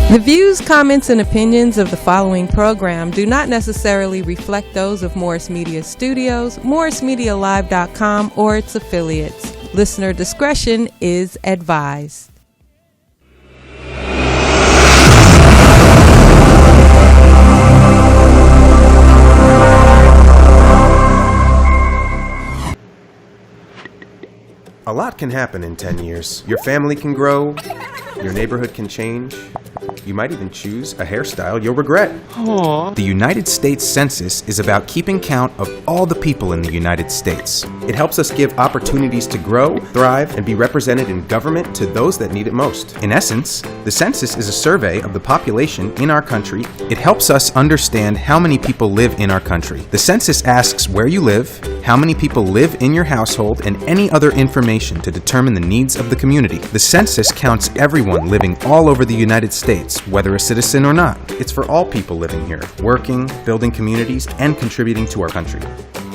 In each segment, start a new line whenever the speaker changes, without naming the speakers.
The views, comments, and opinions of the following program do not necessarily reflect those of Morris Media Studios, MorrisMediaLive.com, or its affiliates. Listener discretion is advised.
A lot can happen in 10 years. Your family can grow, your neighborhood can change. You might even choose a hairstyle you'll regret.
Aww.
The United States Census is about keeping count of all the people in the United States. It helps us give opportunities to grow, thrive, and be represented in government to those that need it most. In essence, the census is a survey of the population in our country. It helps us understand how many people live in our country. The census asks where you live, how many people live in your household, and any other information to determine the needs of the community. The census counts everyone living all over the United States, whether a citizen or not. It's for all people living here, working, building communities, and contributing to our country.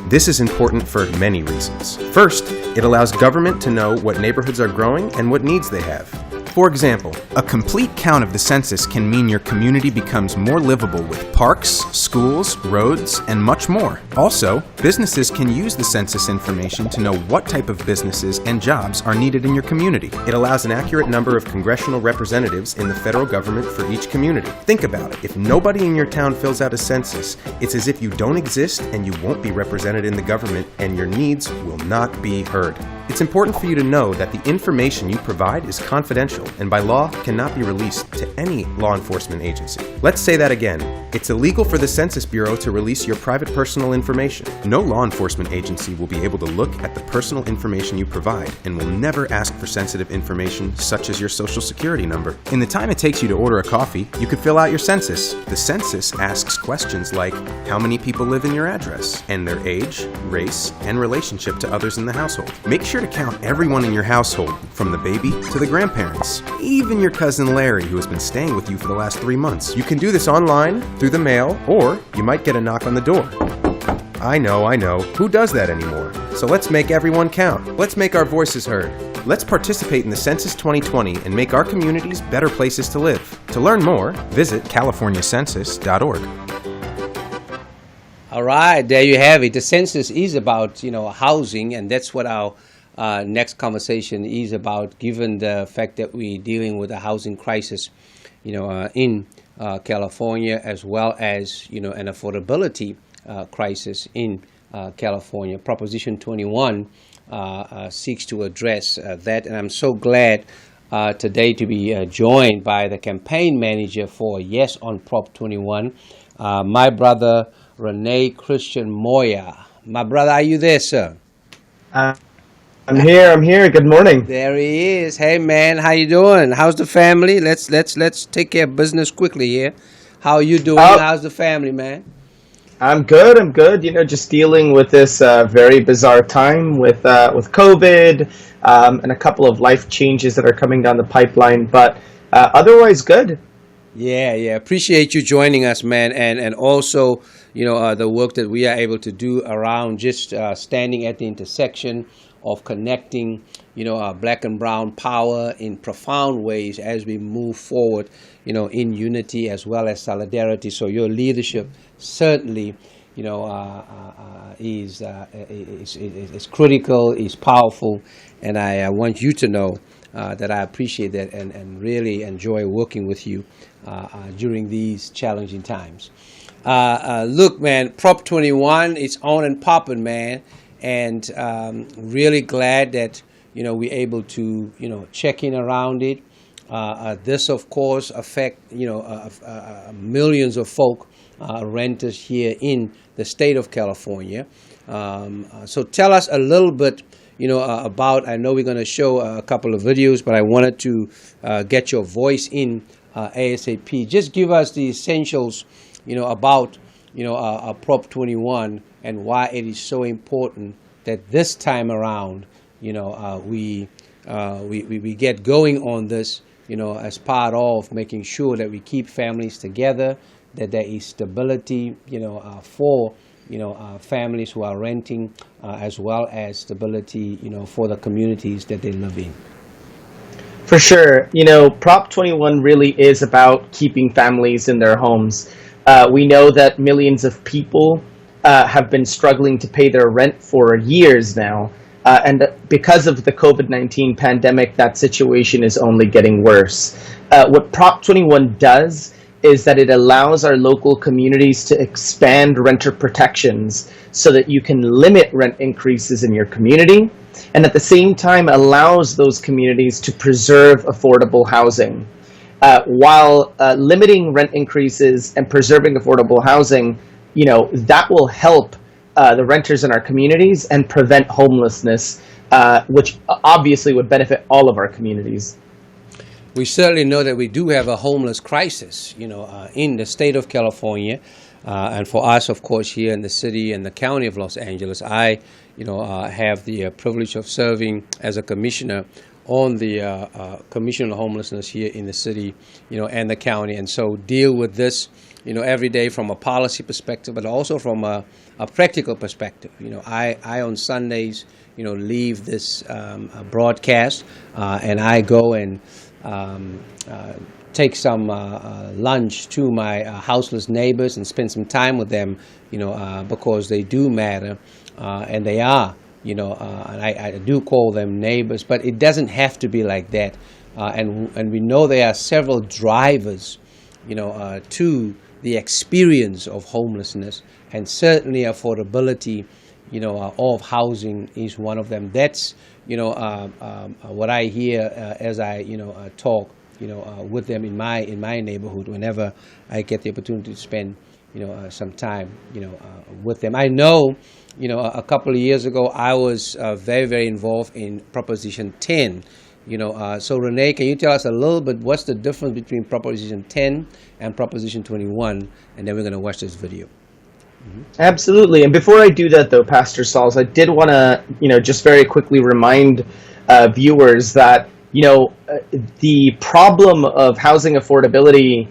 This is important for many reasons. First, it allows government to know what neighborhoods are growing and what needs they have. For example, a complete count of the census can mean your community becomes more livable with parks, schools, roads, and much more. Also, businesses can use the census information to know what type of businesses and jobs are needed in your community. It allows an accurate number of congressional representatives in the federal government for each community. Think about it. If nobody in your town fills out a census, it's as if you don't exist and you won't be represented in the government, and your needs will not be heard. It's important for you to know that the information you provide is confidential and by law cannot be released to any law enforcement agency. Let's say that again. It's illegal for the Census Bureau to release your private personal information. No law enforcement agency will be able to look at the personal information you provide and will never ask for sensitive information such as your social security number. In the time it takes you to order a coffee, you could fill out your census. The census asks questions like how many people live in your address and their age, race, and relationship to others in the household. Make sure to count everyone in your household, from the baby to the grandparents, even your cousin Larry, who has been staying with you for the last 3 months. You can do this online, through the mail, or you might get a knock on the door. I know. Who does that anymore? So let's make everyone count. Let's make our voices heard. Let's participate in the Census 2020 and make our communities better places to live. To learn more, visit californiacensus.org.
All right, there you have it. The census is about, housing, and that's what our next conversation is about, given the fact that we're dealing with a housing crisis, in California, as well as, an affordability crisis in California. Proposition 21 seeks to address that, and I'm so glad today to be joined by the campaign manager for Yes on Prop 21, my brother Rene Christian Moya. My brother, are you there, sir?
I'm here. Good morning.
There he is. Hey, man, how you doing? How's the family? Let's take care of business quickly here. How are you doing? How's the family, man?
I'm good. Just dealing with this very bizarre time with COVID and a couple of life changes that are coming down the pipeline, but otherwise good.
Yeah. Appreciate you joining us, man, and also, the work that we are able to do around just standing at the intersection of connecting, black and brown power in profound ways as we move forward, in unity as well as solidarity. So your leadership certainly, is critical, is powerful, and I want you to know that I appreciate that and really enjoy working with you during these challenging times. Look, man, Prop 21, it's on and popping, man. And really glad that, we're able to, check in around it. This, of course, affect, millions of folk, renters here in the state of California. So tell us a little bit, about, I know we're going to show a couple of videos, but I wanted to get your voice in ASAP. Just give us the essentials, about, Prop 21 and why it is so important that this time around, we get going on this, as part of making sure that we keep families together, that there is stability, for, families who are renting, as well as stability, for the communities that they live in.
For sure. Prop 21 really is about keeping families in their homes. We know that millions of people have been struggling to pay their rent for years now. And because of the COVID-19 pandemic, that situation is only getting worse. What Prop 21 does is that it allows our local communities to expand renter protections so that you can limit rent increases in your community, and at the same time allows those communities to preserve affordable housing. While limiting rent increases and preserving affordable housing, that will help the renters in our communities and prevent homelessness, which obviously would benefit all of our communities.
We certainly know that we do have a homeless crisis, in the state of California. And for us, of course, here in the city and the county of Los Angeles, I, have the privilege of serving as a commissioner on the Commission on Homelessness here in the city, and the county. And so deal with this, every day from a policy perspective, but also from a practical perspective. I on Sundays, leave this broadcast, and I go and take some lunch to my houseless neighbors and spend some time with them, because they do matter, and they are, and I do call them neighbors, but it doesn't have to be like that. And we know there are several drivers, to the experience of homelessness, and certainly affordability, of housing is one of them. That's, what I hear as I, talk, with them in my neighborhood whenever I get the opportunity to spend, some time, with them. I know, a couple of years ago, I was very, very involved in Proposition 10. So Rene, can you tell us a little bit what's the difference between Proposition 10 and Proposition 21? And then we're going to watch this video.
Absolutely. And before I do that, though, Pastor Sauls, I did want to, just very quickly remind viewers that, the problem of housing affordability,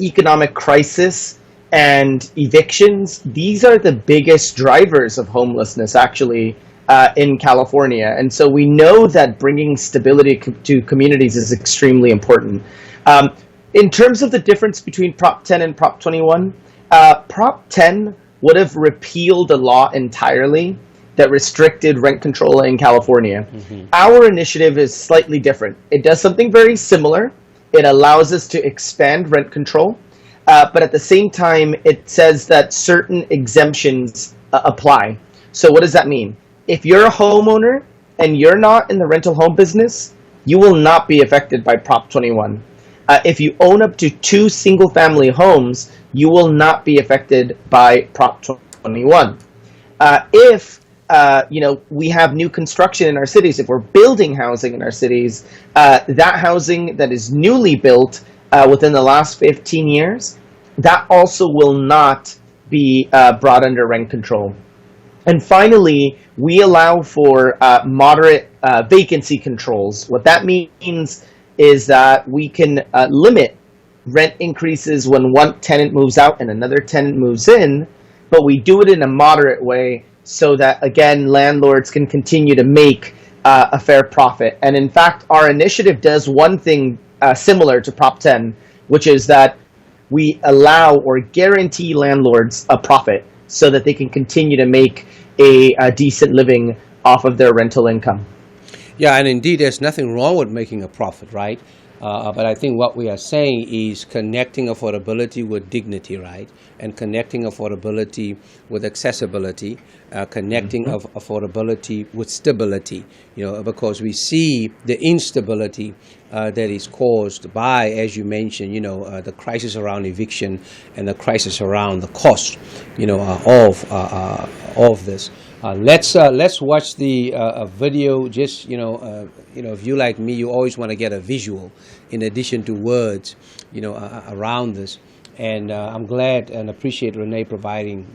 economic crisis, and evictions, these are the biggest drivers of homelessness, actually, in California. And so we know that bringing stability to communities is extremely important. In terms of the difference between Prop 10 and Prop 21, Prop 10 would have repealed a law entirely that restricted rent control in California. Mm-hmm. Our initiative is slightly different. It does something very similar. It allows us to expand rent control, but at the same time, it says that certain exemptions apply. So what does that mean? If you're a homeowner and you're not in the rental home business, you will not be affected by Prop 21. If you own up to 2 single-family homes, you will not be affected by Prop 21. If we have new construction in our cities, if we're building housing in our cities, that housing that is newly built within the last 15 years, that also will not be brought under rent control. And finally, we allow for moderate vacancy controls. What that means is that we can limit rent increases when one tenant moves out and another tenant moves in, but we do it in a moderate way so that, again, landlords can continue to make a fair profit. And in fact, our initiative does one thing similar to Prop 10, which is that we allow or guarantee landlords a profit so that they can continue to make a decent living off of their rental income.
Yeah, and indeed, there's nothing wrong with making a profit, right? But I think what we are saying is connecting affordability with dignity, right? And connecting affordability with accessibility, connecting of affordability with stability, because we see the instability that is caused by, as you mentioned, the crisis around eviction and the crisis around the cost, of this. Let's watch the video. Just if you like me, you always want to get a visual in addition to words, around this. And I'm glad and appreciate Rene providing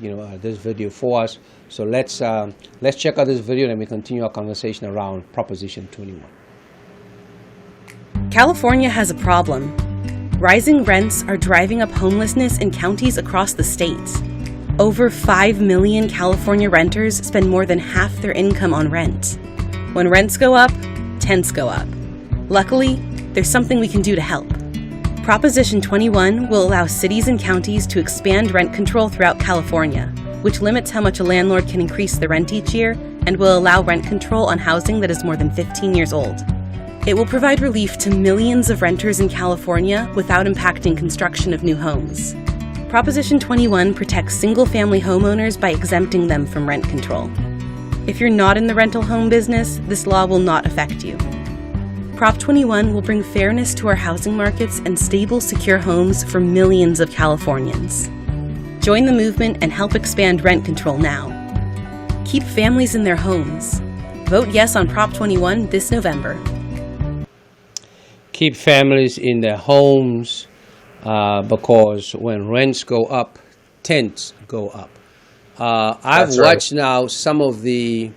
this video for us. So let's check out this video and we continue our conversation around Proposition 21.
California has a problem. Rising rents are driving up homelessness in counties across the states. Over 5 million California renters spend more than half their income on rent. When rents go up, tents go up. Luckily, there's something we can do to help. Proposition 21 will allow cities and counties to expand rent control throughout California, which limits how much a landlord can increase the rent each year and will allow rent control on housing that is more than 15 years old. It will provide relief to millions of renters in California without impacting construction of new homes. Proposition 21 protects single-family homeowners by exempting them from rent control. If you're not in the rental home business, this law will not affect you. Prop 21 will bring fairness to our housing markets and stable, secure homes for millions of Californians. Join the movement and help expand rent control now. Keep families in their homes. Vote yes on Prop 21 this November.
Keep families in their homes because when rents go up, tents go up. I've watched now some of the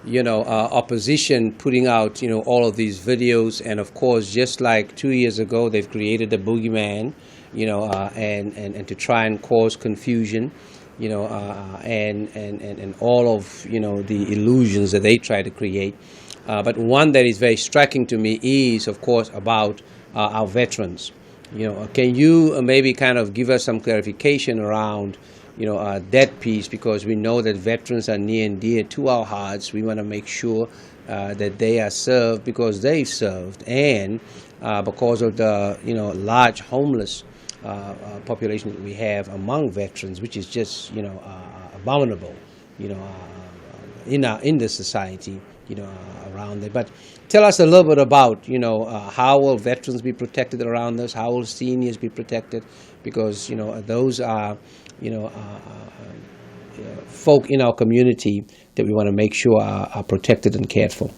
opposition putting out, all of these videos. And of course, just like 2 years ago, they've created a boogeyman, and to try and cause confusion, and all of, the illusions that they try to create. But one that is very striking to me is, of course, about our veterans. Can you maybe kind of give us some clarification around that piece, because we know that veterans are near and dear to our hearts. We want to make sure that they are served because they've served, and because of the large homeless population that we have among veterans, which is just abominable, in the society, around it. But tell us a little bit about how will veterans be protected around us? How will seniors be protected? Because those are folk in our community that we want to make sure are protected and cared for.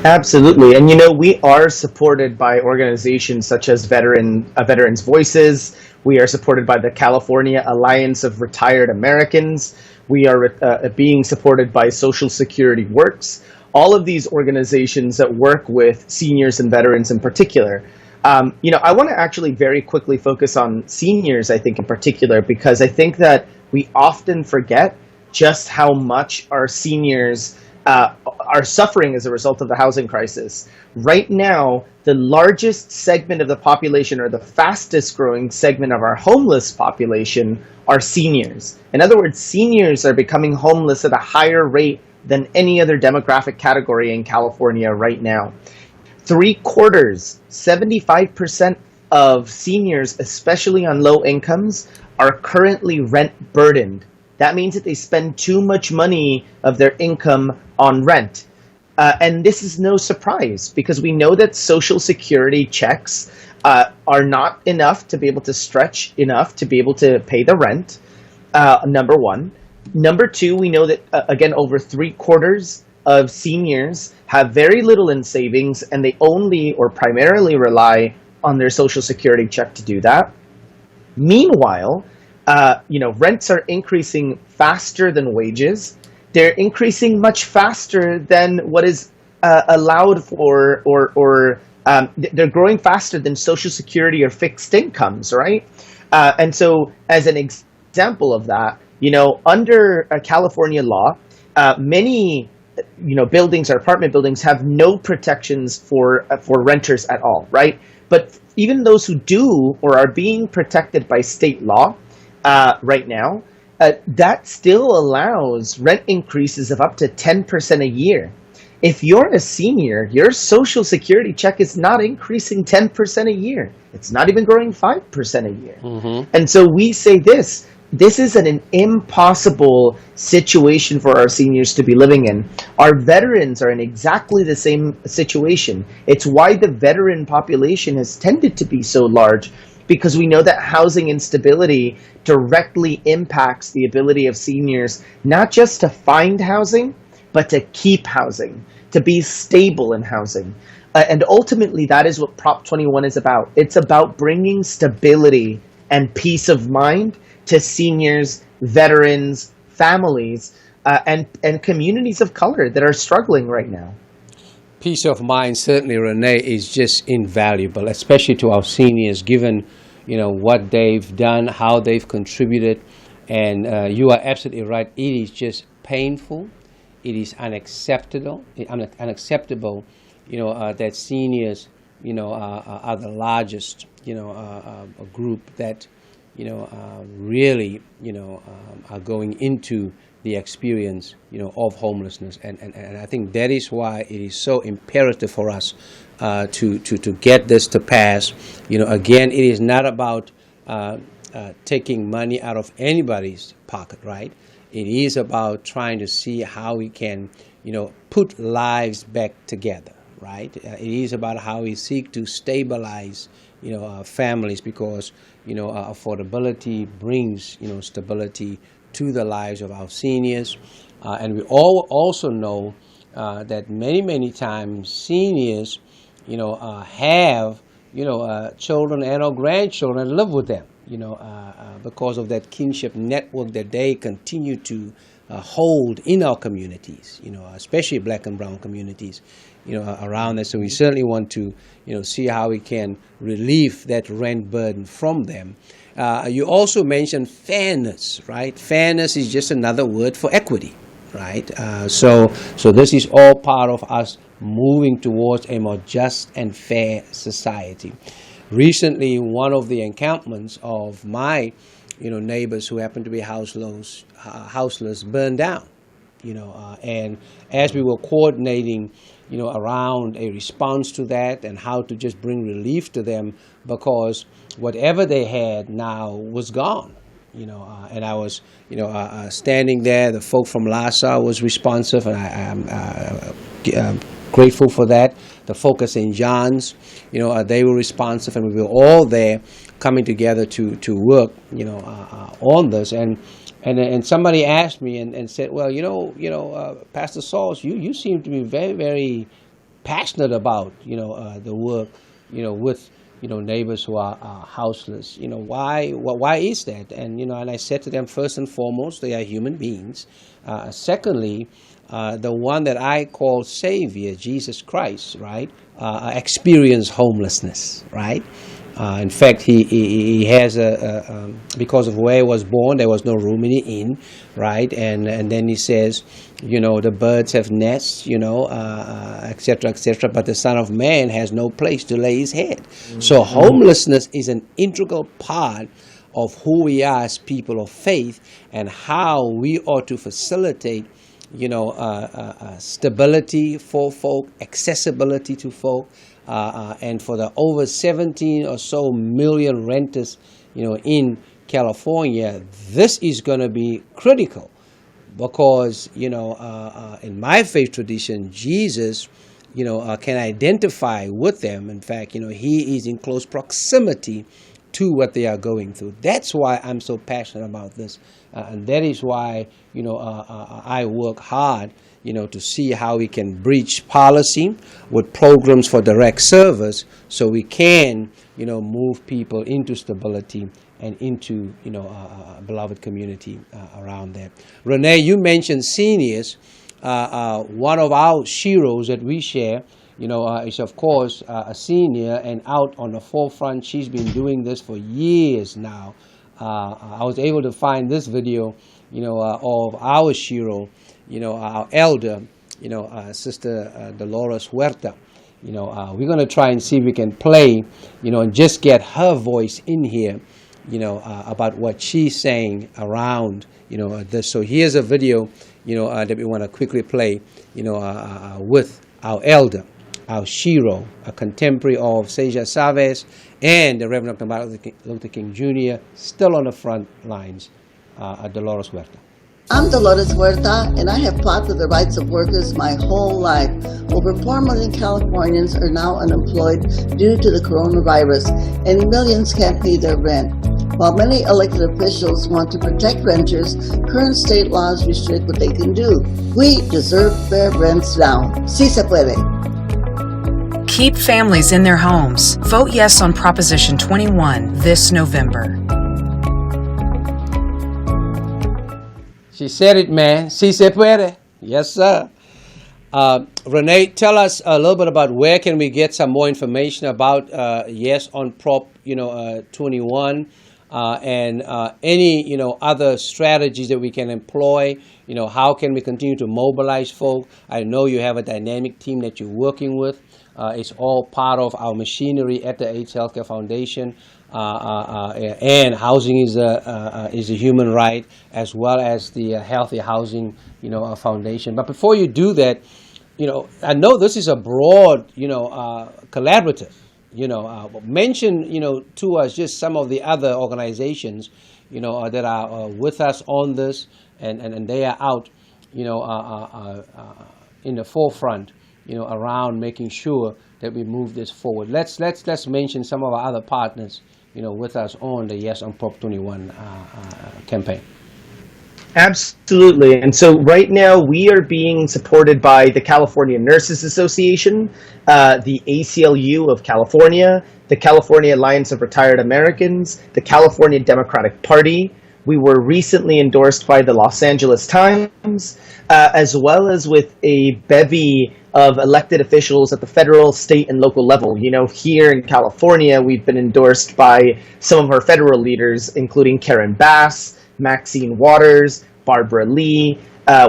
Absolutely. And we are supported by organizations such as Veterans Voices. We are supported by the California Alliance of Retired Americans. We are being supported by Social Security Works. All of these organizations that work with seniors and veterans in particular. I want to actually very quickly focus on seniors, I think, in particular, because I think that we often forget just how much our seniors are suffering as a result of the housing crisis. Right now, the largest segment of the population, or the fastest growing segment of our homeless population, are seniors. In other words, seniors are becoming homeless at a higher rate than any other demographic category in California right now. 3/4, 75% of seniors, especially on low incomes, are currently rent burdened. That means that they spend too much money of their income on rent. And this is no surprise, because we know that Social Security checks are not enough to be able to stretch enough to be able to pay the rent, number one. Number two, we know that, again, over 3/4 of seniors have very little in savings, and they only or primarily rely on their Social Security check to do that. Meanwhile, rents are increasing faster than wages. They're increasing much faster than what is allowed for, or they're growing faster than Social Security or fixed incomes, right? And so, as an example of that, under California law, many buildings or apartment buildings have no protections for renters at all, right? But even those who do or are being protected by state law right now, that still allows rent increases of up to 10% a year. If you're a senior, your Social Security check is not increasing 10% a year. It's not even growing 5% a year. Mm-hmm. And so we say this is an impossible situation for our seniors to be living in. Our veterans are in exactly the same situation. It's why the veteran population has tended to be so large, because we know that housing instability directly impacts the ability of seniors not just to find housing, but to keep housing, to be stable in housing. And ultimately, that is what Prop 21 is about. It's about bringing stability and peace of mind to seniors, veterans, families, and communities of color that are struggling right now.
Peace of mind, certainly, Rene, is just invaluable, especially to our seniors, given what they've done, how they've contributed, and you are absolutely right. It is just painful. It is unacceptable. That seniors are the largest, group that, really, are going into the experience, of homelessness, and I think that is why it is so imperative for us to get this to pass. Again, it is not about taking money out of anybody's pocket, right? It is about trying to see how we can, put lives back together, right? It is about how we seek to stabilize, families, because, affordability brings, stability to the lives of our seniors. And we all also know that many times seniors, have, children and or grandchildren that live with them, because of that kinship network that they continue to hold in our communities, especially Black and brown communities, around us. So we certainly want to, see how we can relieve that rent burden from them. You also mentioned fairness, right? Fairness is just another word for equity, right? So this is all part of us moving towards a more just and fair society. Recently, one of the encampments of my, neighbors who happen to be houseless burned down, and as we were coordinating, around a response to that and how to just bring relief to them, because whatever they had now was gone, and I was, standing there. The folk from Lhasa was responsive, and I'm grateful for that. The folk at St. John's, they were responsive, and we were all there coming together to work, on this. And somebody asked me and said, well, Pastor Sauls, you seem to be very, very passionate about, the work, with, neighbors who are houseless. Why is that? And I said to them, first and foremost, they are human beings. Secondly, the one that I call Savior, Jesus Christ, right, experienced homelessness, right? In fact, he has because of where he was born, there was no room in the inn, right? And then he says, the birds have nests, et cetera, but the Son of Man has no place to lay his head. Mm-hmm. So homelessness is an integral part of who we are as people of faith, and how we ought to facilitate, stability for folk, accessibility to folk. And for the over 17 or so million renters, in California, this is going to be critical, because, in my faith tradition, Jesus, can identify with them. In fact, he is in close proximity to what they are going through. That's why I'm so passionate about this, and that is why, I work hard, to see how we can breach policy with programs for direct service, so we can, move people into stability and into, a beloved community around that. Rene, you mentioned seniors. One of our heroes that we share, is of course a senior and out on the forefront. She's been doing this for years now. I was able to find this video, of our hero, our elder, Sister Dolores Huerta. We're going to try and see if we can play, and just get her voice in here, about what she's saying around, this. So here's a video, that we want to quickly play, with our elder, our Shiro, a contemporary of Cesar Chavez and the Reverend Dr. Martin Luther King Jr., still on the front lines, Dolores Huerta.
I'm Dolores Huerta, and I have fought for the rights of workers my whole life. Over 4 million Californians are now unemployed due to the coronavirus, and millions can't pay their rent. While many elected officials want to protect renters, current state laws restrict what they can do. We deserve fair rents now. Si se puede.
Keep families in their homes. Vote yes on Proposition 21 this November.
She said it, man. Si se puede. Yes, sir. Rene, tell us a little bit about where can we get some more information about yes on Prop 21, and any other strategies that we can employ. How can we continue to mobilize folk? I know you have a dynamic team that you're working with. It's all part of our machinery at the AIDS Healthcare Foundation. And housing is a human right, as well as the Healthy Housing, Foundation. But before you do that, I know this is a broad, collaborative. Mention, to us just some of the other organizations, that are with us on this, and they are out, in the forefront, around making sure that we move this forward. Let's mention some of our other partners, with us on the Yes on Prop 21 campaign.
Absolutely. And so right now we are being supported by the California Nurses Association, the ACLU of California, the California Alliance of Retired Americans, the California Democratic Party. We were recently endorsed by the Los Angeles Times, as well as with a bevy of elected officials at the federal, state, and local level. Here in California, we've been endorsed by some of our federal leaders, including Karen Bass, Maxine Waters, Barbara Lee.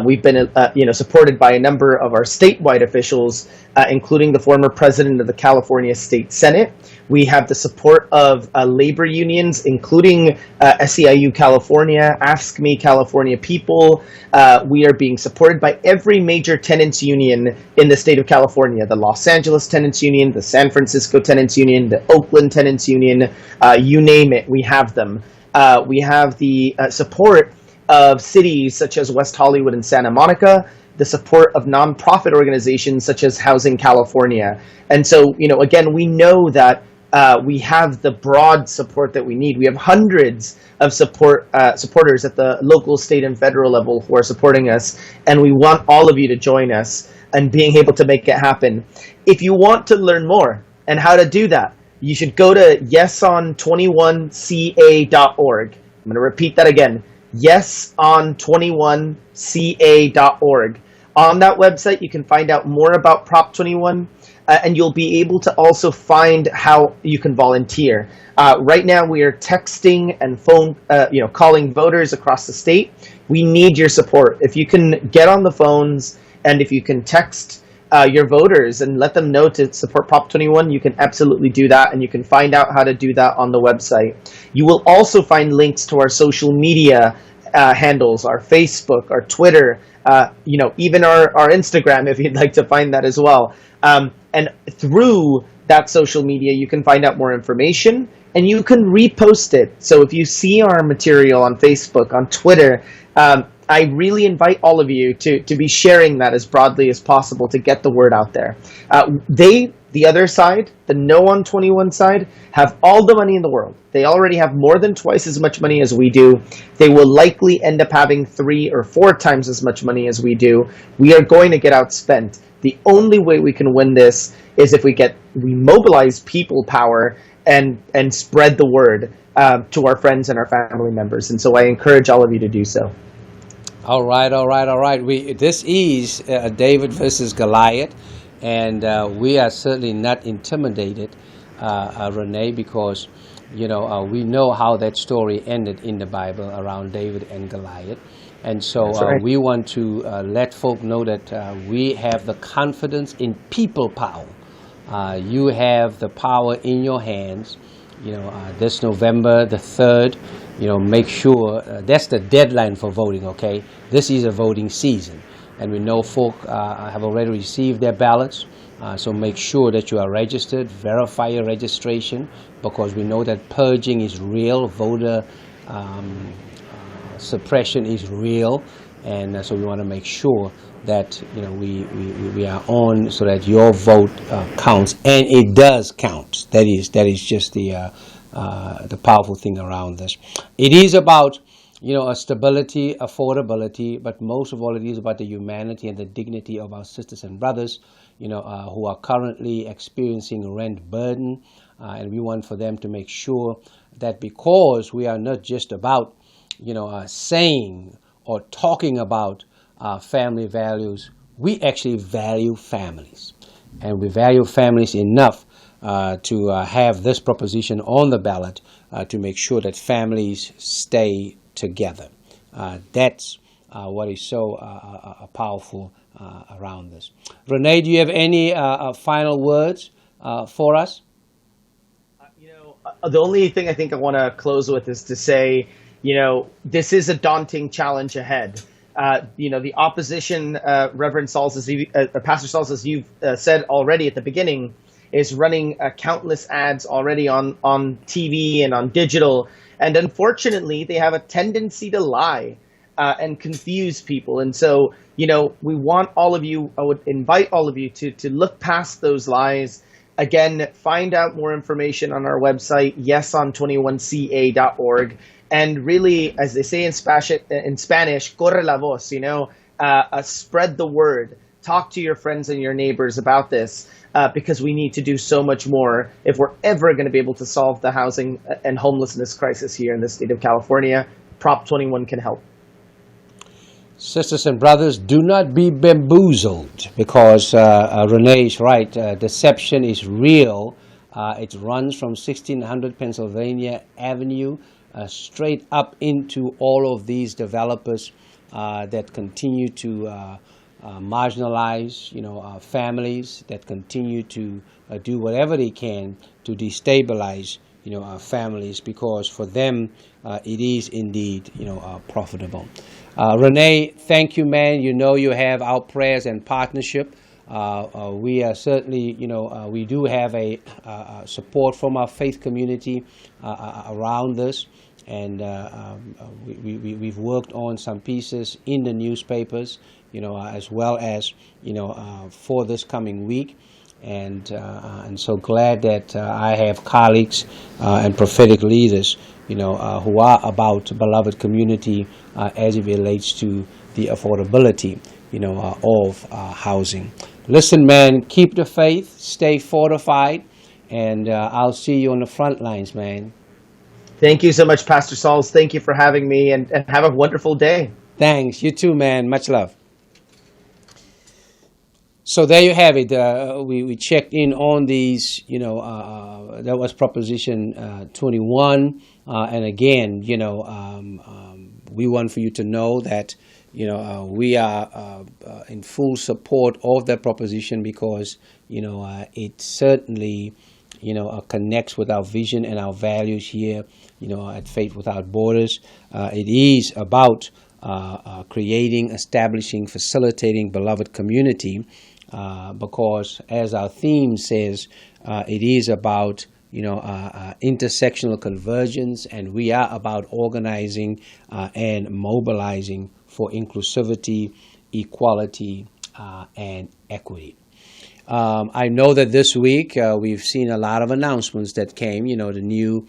We've been, supported by a number of our statewide officials, including the former president of the California State Senate. We have the support of labor unions, including SEIU California, Ask Me California People. We are being supported by every major tenants union in the state of California: the Los Angeles Tenants Union, the San Francisco Tenants Union, the Oakland Tenants Union, you name it, we have them. We have the support of cities such as West Hollywood and Santa Monica, the support of nonprofit organizations such as Housing California. And so, again, we know that we have the broad support that we need. We have hundreds of supporters at the local, state, and federal level who are supporting us, and we want all of you to join us and being able to make it happen. If you want to learn more and how to do that, you should go to yeson21ca.org. I'm going to repeat that again, yeson21ca.org. On that website, you can find out more about Prop 21, and you'll be able to also find how you can volunteer. Right now, we are texting and calling voters across the state. We need your support. If you can get on the phones and if you can text your voters and let them know to support Prop 21, you can absolutely do that, and you can find out how to do that on the website. You will also find links to our social media handles, our Facebook, our Twitter, even our Instagram, if you'd like to find that as well. And through that social media, you can find out more information, and you can repost it. So if you see our material on Facebook, on Twitter, I really invite all of you to be sharing that as broadly as possible to get the word out there. The other side, the No on 21 side, have all the money in the world. They already have more than twice as much money as we do. They will likely end up having 3 or 4 times as much money as we do. We are going to get outspent. The only way we can win this is if we mobilize people power and spread the word to our friends and our family members. And so I encourage all of you to do so.
All right. This is David versus Goliath, and we are certainly not intimidated, Rene, because we know how that story ended in the Bible around David and Goliath, and so right. We want to let folk know that we have the confidence in people power. You have the power in your hands. This November the 3rd. Make sure that's the deadline for voting, okay? This is a voting season, and we know folk have already received their ballots, so make sure that you are registered, verify your registration, because we know that purging is real, voter suppression is real, and so we want to make sure that we are on so that your vote counts, and it does count. That is just the powerful thing around this. It is about a stability, affordability, but most of all, it is about the humanity and the dignity of our sisters and brothers, who are currently experiencing rent burden, and we want for them to make sure that because we are not just about saying or talking about family values, we actually value families, and we value families enough to have this proposition on the ballot to make sure that families stay together. That's what is so powerful around this. Rene, do you have any final words for us?
The only thing I think I want to close with is to say, this is a daunting challenge ahead. The opposition, Reverend Sauls, Pastor Sauls, as you've said already at the beginning, is running countless ads already on TV and on digital. And unfortunately, they have a tendency to lie and confuse people. And so, we want all of you, I would invite all of you to look past those lies. Again, find out more information on our website, yeson21ca.org. And really, as they say in Spanish, corre la voz, spread the word. Talk to your friends and your neighbors about this because we need to do so much more if we're ever going to be able to solve the housing and homelessness crisis here in the state of California. Prop 21 can help.
Sisters and brothers, do not be bamboozled because Rene is right. Deception is real. It runs from 1600 Pennsylvania Avenue straight up into all of these developers that continue to marginalize, families, that continue to do whatever they can to destabilize, families, because for them it is indeed, profitable. Rene, thank you, man. You have our prayers and partnership. We are certainly, we do have a support from our faith community around this, and we've worked on some pieces in the newspapers, as well as, for this coming week. And so glad that I have colleagues and prophetic leaders, who are about beloved community as it relates to the affordability, of housing. Listen, man, keep the faith, stay fortified, and I'll see you on the front lines, man.
Thank you so much, Pastor Sauls. Thank you for having me, and have a wonderful day.
Thanks. You too, man. Much love. So there you have it. We checked in on these, that was Proposition 21. And again, we want for you to know that, we are in full support of that proposition because, it certainly, connects with our vision and our values here, at Faith Without Borders. It is about creating, establishing, facilitating beloved community. Because as our theme says, it is about, intersectional convergence, and we are about organizing and mobilizing for inclusivity, equality, and equity. I know that this week we've seen a lot of announcements that came. The new,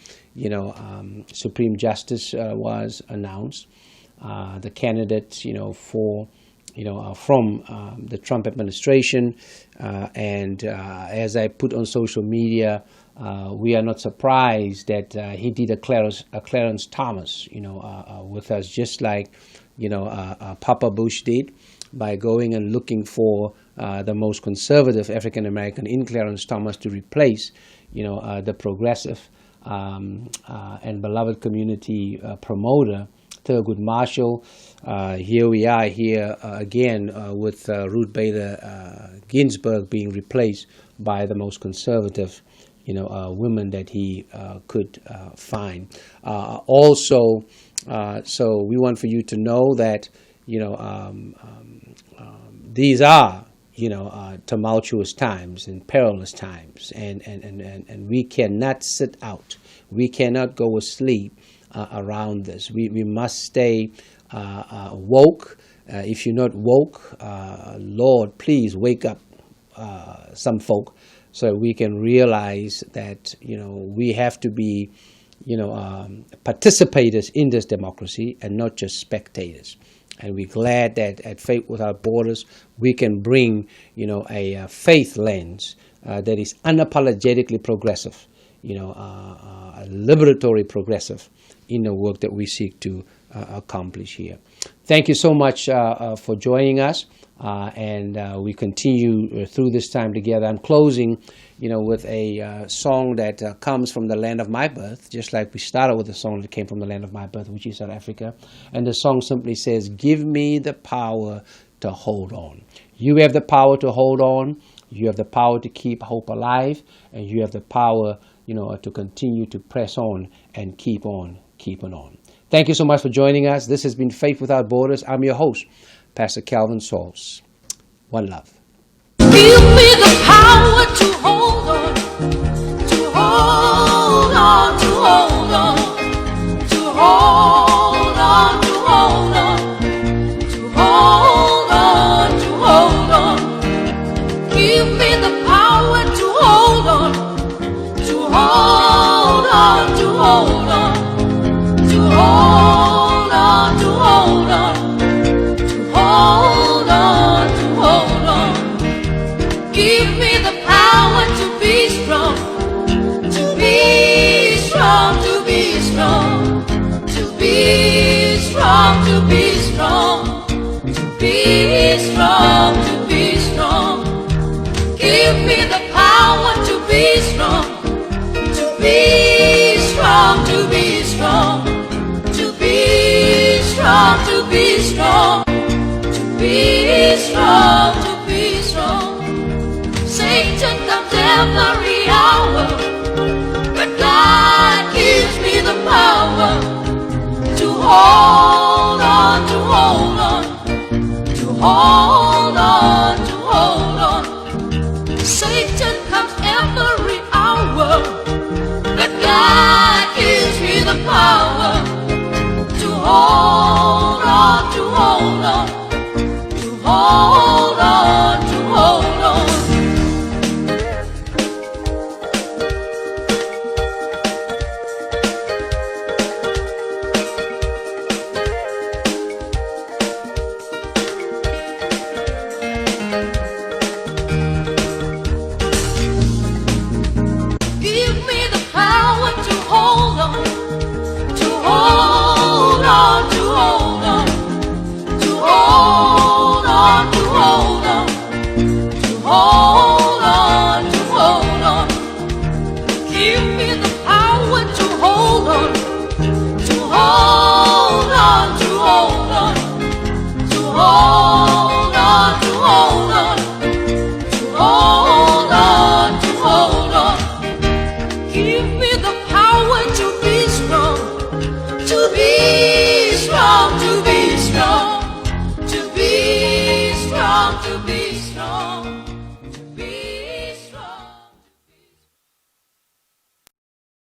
Supreme Justice was announced. The candidates, for from the Trump administration, and as I put on social media, we are not surprised that he did a Clarence Thomas, with us, just like Papa Bush did, by going and looking for the most conservative African American in Clarence Thomas to replace, the progressive and beloved community promoter, Thurgood Marshall. Here we are again with Ruth Bader Ginsburg being replaced by the most conservative, women that he could find. So we want for you to know that, these are, tumultuous times and perilous times, and we cannot sit out. We cannot go asleep around this. We must stay woke. If you're not woke, Lord, please wake up some folk so we can realize that, we have to be, participators in this democracy and not just spectators. And we're glad that at Faith Without Borders, we can bring, a faith lens that is unapologetically progressive, a liberatory progressive in the work that we seek to accomplish here. Thank you so much for joining us, and we continue through this time together. I'm closing, with a song that comes from the land of my birth, just like we started with a song that came from the land of my birth, which is South Africa. And the song simply says, "Give me the power to hold on." You have the power to hold on. You have the power to keep hope alive, and you have the power, to continue to press on and keep on keeping on. Thank you so much for joining us. This has been Faith Without Borders. I'm your host, Pastor Calvin Sauls. One love.
Give me the power to hold on, to hold on, to hold on, to hold on, to hold on, to hold on, to hold on. Give me the power to hold on, to hold on, to hold on, to hold on, to hold on, to hold on, to hold on. Give me the power to be strong, to be strong, to be strong, to be strong, to be strong, to be strong, to be strong. Give me the power to be strong, to be strong, to be strong, to be strong, to be strong, to be strong, to be strong. Satan comes every hour, but God gives me the power to hold on, to hold on, to hold on, to hold on. Satan comes every hour, but God gives me the power to hold on, to hold on, to hold on, to hold on. Give me the power to hold on, to hold on, to hold on, to hold on, to hold on, to hold on, to hold on. Give me the power to hold on, to hold on, to hold on, to hold on, to hold on, to hold on, to hold on. Give me the power to be strong, to be strong.